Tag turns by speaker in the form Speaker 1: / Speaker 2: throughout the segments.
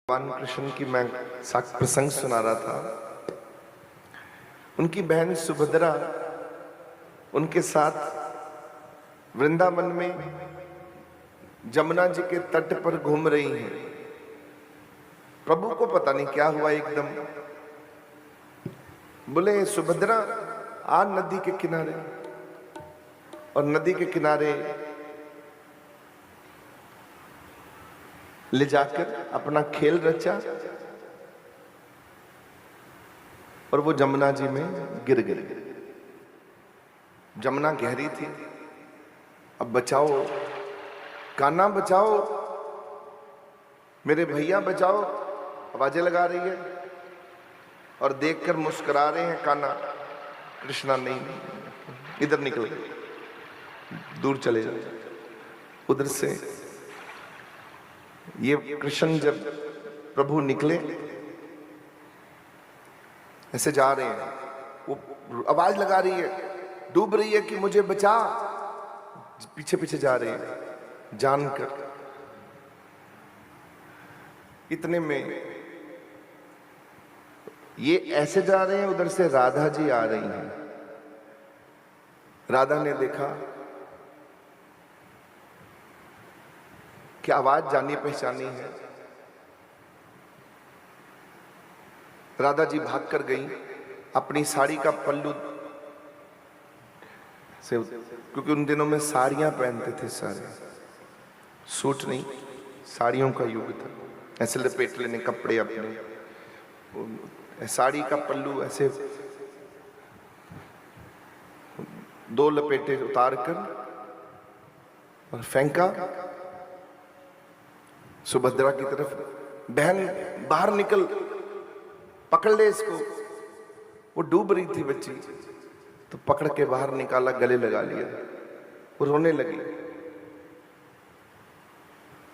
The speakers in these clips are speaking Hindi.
Speaker 1: भगवान कृष्ण की मैं प्रसंग सुना रहा था। उनकी बहन सुभद्रा उनके साथ वृंदावन में जमुना जी के तट पर घूम रही हैं। प्रभु को पता नहीं क्या हुआ, एकदम बोले सुभद्रा आ नदी के किनारे, और नदी के किनारे ले जाकर अपना खेल रचा और वो जमुना जी में गिर गए। जमुना गहरी थी। अब बचाओ कान्हा, बचाओ मेरे भैया, बचाओ, आवाजें लगा रही है और देखकर मुस्कुरा रहे हैं कान्हा। कृष्णा नहीं, इधर निकल गए, दूर चले जाए। उधर से ये कृष्ण जब प्रभु निकले ऐसे जा रहे हैं, वो आवाज लगा रही है, डूब रही है कि मुझे बचा। पीछे पीछे जा रहे हैं जानकर। इतने में ये ऐसे जा रहे हैं, उधर से राधा जी आ रही हैं। राधा ने देखा कि आवाज जानी पहचानी है। राधा जी भाग कर गई, अपनी साड़ी का पल्लू से, क्योंकि उन दिनों में साड़ियां पहनते थे सारे, सूट नहीं, साड़ियों का युग था। ऐसे लपेट लेने कपड़े अपने, साड़ी का पल्लू ऐसे दो लपेटे उतार कर और फेंका सुभद्रा की तरफ। बहन बाहर निकल, पकड़ ले इसको। वो डूब रही थी बच्ची, तो पकड़ के बाहर निकाला, गले लगा लिया। वो रोने लगी।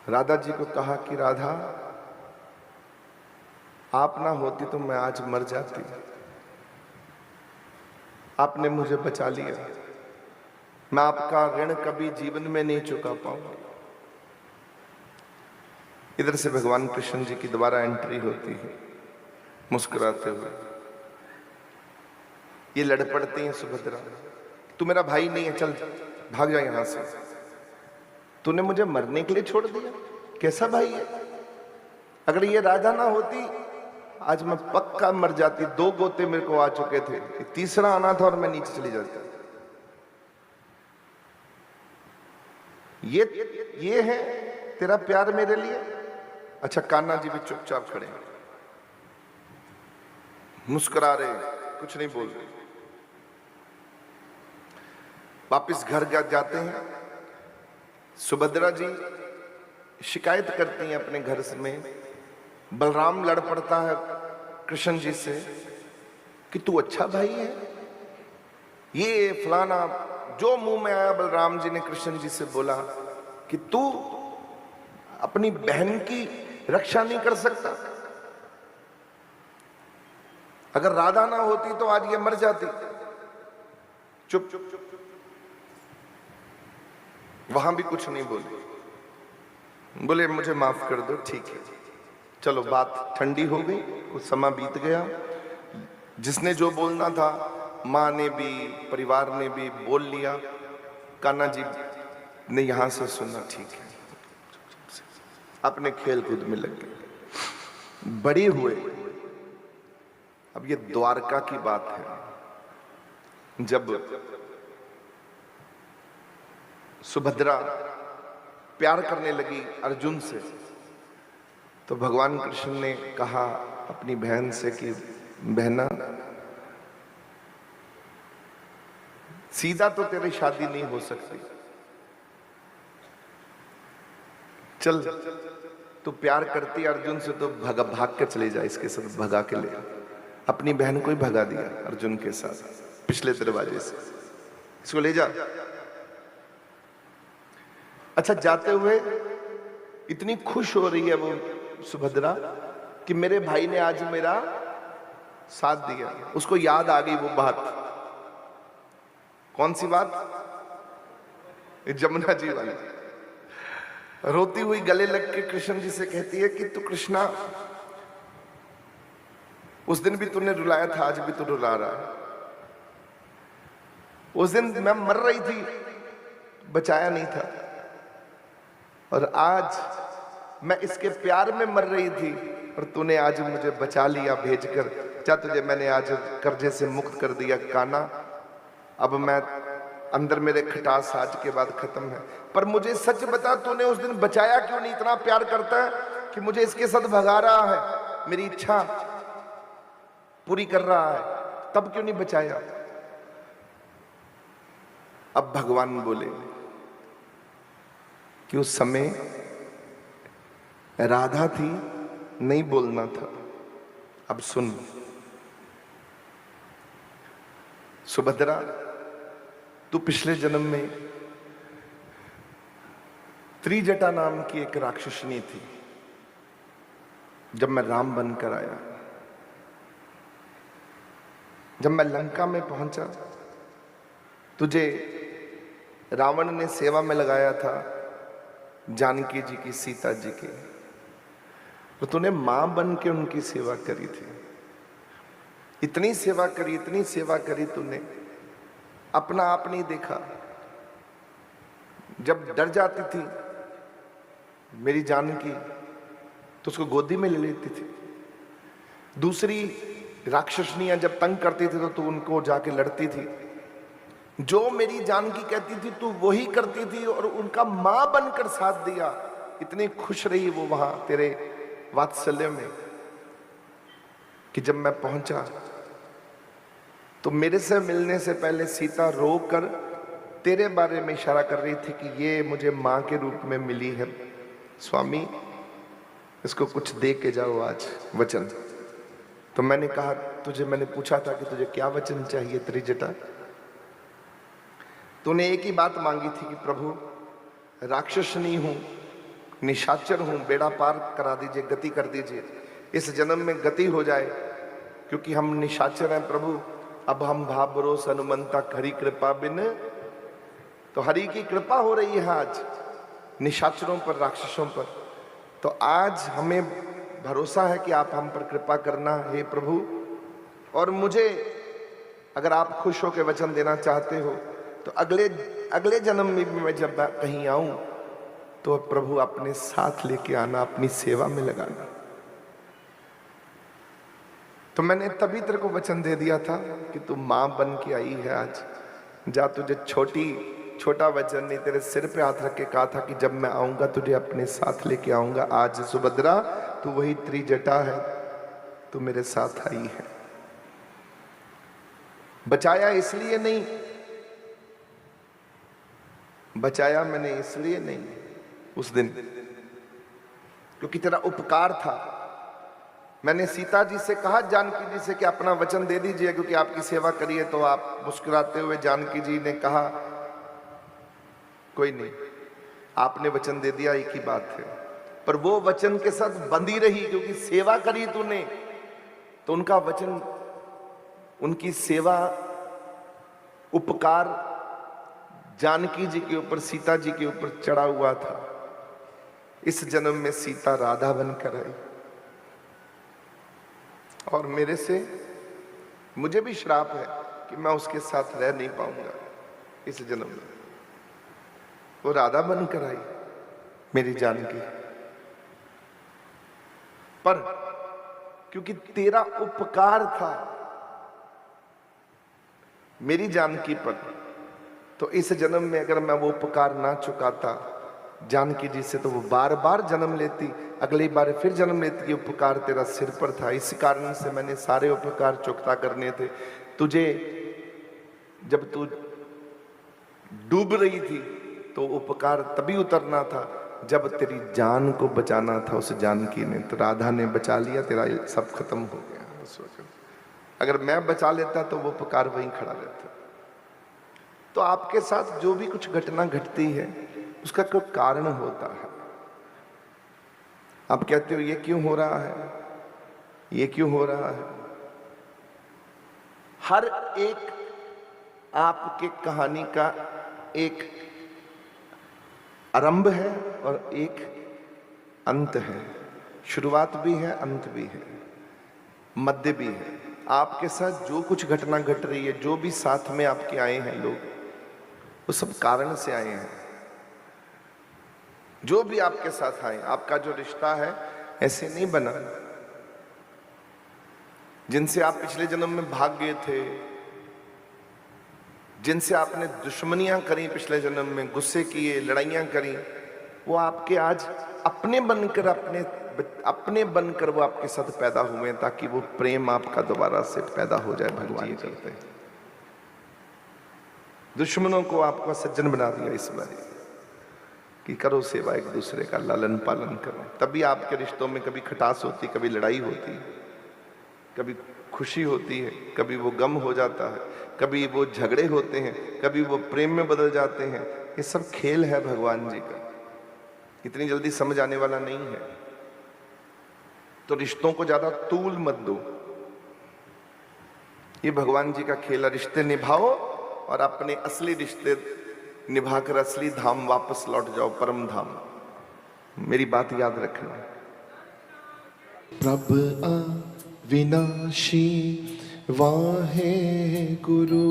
Speaker 1: राधा जी को कहा कि राधा, आप ना होती तो मैं आज मर जाती। आपने मुझे बचा लिया, मैं आपका ऋण कभी जीवन में नहीं चुका पाऊंगा। इधर से भगवान कृष्ण जी की दोबारा एंट्री होती है, मुस्कुराते हुए। ये लड़ पड़ती हैं सुभद्रा, तू मेरा भाई नहीं है, चल भाग जा यहां से। तूने मुझे मरने के लिए छोड़ दिया, कैसा भाई है? अगर ये राधा ना होती आज मैं पक्का मर जाती। 2 गोते मेरे को आ चुके थे, तीसरा आना था और मैं नीचे चली जाती। ये है तेरा प्यार मेरे लिए? अच्छा, कान्हा जी भी चुपचाप खड़े हैं, मुस्कुरा रहे, कुछ नहीं बोल रहे। वापिस घर जाते हैं। सुभद्रा जी शिकायत करती हैं अपने घर में। बलराम लड़ पड़ता है कृष्ण जी से कि तू अच्छा भाई है, ये फलाना। जो मुंह में आया बलराम जी ने कृष्ण जी से बोला कि तू अपनी बहन की रक्षा नहीं कर सकता। अगर राधा ना होती तो आज ये मर जाती। चुप चुप चुप, वहां भी कुछ नहीं बोले। बोले मुझे माफ कर दो, ठीक है। चलो, बात ठंडी हो गई, कुछ समय बीत गया। जिसने जो बोलना था, मां ने भी परिवार ने भी बोल लिया। कान्हा जी ने यहां से सुना, ठीक है, अपने खेल कूद में लग गए, बड़े हुए। अब ये द्वारका की बात है। जब सुभद्रा प्यार करने लगी अर्जुन से, तो भगवान कृष्ण ने कहा अपनी बहन से कि बहना, सीधा तो तेरी शादी नहीं हो सकती। चल, तू प्यार करती अर्जुन से तो भाग के चले जा, इसके साथ भगा के ले। अपनी बहन को ही भगा दिया अर्जुन के साथ, पिछले दरवाजे से। इसको ले जा। अच्छा, जाते हुए इतनी खुश हो रही है वो सुभद्रा कि मेरे भाई ने आज मेरा साथ दिया। उसको याद आ गई वो बात। कौन सी बात? जमुना जी वाली। रोती हुई गले लग के कृष्ण जी से कहती है कि तू कृष्णा, उस दिन भी तूने रुलाया था, आज भी तू रुला रहा है। उस दिन मैं मर रही थी, बचाया नहीं था, और आज मैं इसके प्यार में मर रही थी और तूने आज मुझे बचा लिया भेजकर। क्या तुझे मैंने आज कर्जे से मुक्त कर दिया काना? अब मैं अंदर मेरे खटास आज के बाद खत्म है। पर मुझे सच बता, तूने उस दिन बचाया क्यों नहीं? इतना प्यार करता है कि मुझे इसके साथ भगा रहा है, मेरी इच्छा पूरी कर रहा है, तब क्यों नहीं बचाया? अब भगवान बोले कि उस समय राधा थी, नहीं बोलना था। अब सुन सुभद्रा, तू पिछले जन्म में त्रिजटा नाम की एक राक्षसनी थी। जब मैं राम बनकर आया, जब मैं लंका में पहुंचा, तुझे रावण ने सेवा में लगाया था जानकी जी की, सीता जी की, तो तूने मां बन के उनकी सेवा करी थी। इतनी सेवा करी, इतनी सेवा करी तूने, अपना आप नहीं देखा। जब डर जाती थी मेरी जानकी तो उसको गोदी में ले लेती थी। दूसरी राक्षसनियां जब तंग करती थी तो तू उनको जाके लड़ती थी। जो मेरी जानकी कहती थी तू वही करती थी और उनका मां बनकर साथ दिया। इतनी खुश रही वो वहां तेरे वात्सल्य में कि जब मैं पहुंचा तो मेरे से मिलने से पहले सीता रोकर तेरे बारे में इशारा कर रही थी कि ये मुझे मां के रूप में मिली है, स्वामी इसको कुछ दे के जाओ आज वचन। तो मैंने कहा, तुझे मैंने पूछा था कि तुझे क्या वचन चाहिए त्रिजटा? तूने एक ही बात मांगी थी कि प्रभु राक्षसनी हूं, निशाचर हूं, बेड़ा पार करा दीजिए, गति कर दीजिए, इस जन्म में गति हो जाए, क्योंकि हम निशाचर हैं प्रभु। अब हम भाव भरोस हनुमंता हरि कृपा बिन, तो हरि की कृपा हो रही है आज निशाचरों पर, राक्षसों पर। तो आज हमें भरोसा है कि आप हम पर कृपा करना हे प्रभु। और मुझे अगर आप खुश होकर वचन देना चाहते हो तो अगले जन्म में भी मैं जब कहीं आऊं तो प्रभु अपने साथ लेके आना, अपनी सेवा में लगाना। तो मैंने तभी तेरे को वचन दे दिया था कि तू मां बन के आई है आज। जा, तुझे छोटा वचन नहीं, तेरे सिर पे हाथ रख के कहा था कि जब मैं आऊंगा तुझे अपने साथ लेके आऊंगा। आज सुभद्रा तू वही त्रिजटा है, तू मेरे साथ आई है। बचाया इसलिए नहीं, बचाया मैंने इसलिए नहीं उस दिन क्योंकि तेरा उपकार था। मैंने सीता जी से कहा, जानकी जी से, कि अपना वचन दे दीजिए क्योंकि आपकी सेवा करिए। तो आप मुस्कुराते हुए जानकी जी ने कहा, कोई नहीं, आपने वचन दे दिया, एक ही बात है। पर वो वचन के साथ बंधी रही क्योंकि सेवा करी तूने, तो उनका वचन, उनकी सेवा, उपकार जानकी जी के ऊपर, सीता जी के ऊपर चढ़ा हुआ था। इस जन्म में सीता राधा बनकर आई और मेरे से, मुझे भी श्राप है कि मैं उसके साथ रह नहीं पाऊंगा इस जन्म में। वो राधा बनकर आई मेरी जानकी, पर क्योंकि तेरा उपकार था मेरी जानकी पर, तो इस जन्म में अगर मैं वो उपकार ना चुकाता जानकी जी से तो वो बार बार जन्म लेती, अगली बार फिर जन्म लेती। कि उपकार तेरा सिर पर था, इस कारण से मैंने सारे उपकार चुकता करने थे। तुझे जब तू डूब रही थी तो उपकार तभी उतरना था जब तेरी जान को बचाना था उस जानकी ने। तो राधा ने बचा लिया, तेरा सब खत्म हो गया उस वक्त। अगर मैं बचा लेता तो वो उपकार वहीं खड़ा रहता। तो आपके साथ जो भी कुछ घटना घटती है उसका कोई कारण होता है। आप कहते हो ये क्यों हो रहा है, ये क्यों हो रहा है। हर एक आपके कहानी का एक आरंभ है और एक अंत है, शुरुआत भी है, अंत भी है। मध्य भी है। आपके साथ जो कुछ घटना घट रही है, जो भी साथ में आपके आए हैं लोग, वो सब कारण से आए हैं। जो भी आपके साथ आए, आपका जो रिश्ता है ऐसे नहीं बना। जिनसे आप पिछले जन्म में भाग गए थे, जिनसे आपने दुश्मनियां करी पिछले जन्म में, गुस्से किए, लड़ाइयां करी, वो आपके आज अपने बनकर वो आपके साथ पैदा हुए, ताकि वो प्रेम आपका दोबारा से पैदा हो जाए। भगवान जी करते हैं। दुश्मनों को आपका सज्जन बना दिया इस बार कि करो सेवा, एक दूसरे का लालन पालन करो। तभी आपके रिश्तों में कभी खटास होती, कभी लड़ाई होती, कभी खुशी होती है, कभी वो गम हो जाता है, कभी वो झगड़े होते हैं, कभी वो प्रेम में बदल जाते हैं। ये सब खेल है भगवान जी का, इतनी जल्दी समझ आने वाला नहीं है। तो रिश्तों को ज्यादा तूल मत दो। ये भगवान जी का खेल है। रिश्ते निभाओ और अपने असली रिश्ते निभाकर असली धाम वापस लौट जाओ, परम धाम। मेरी बात याद रखना।
Speaker 2: प्रभ अविनाशी वाहे गुरु,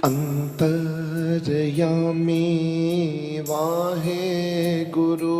Speaker 2: अंतर्यामी वाहे गुरु,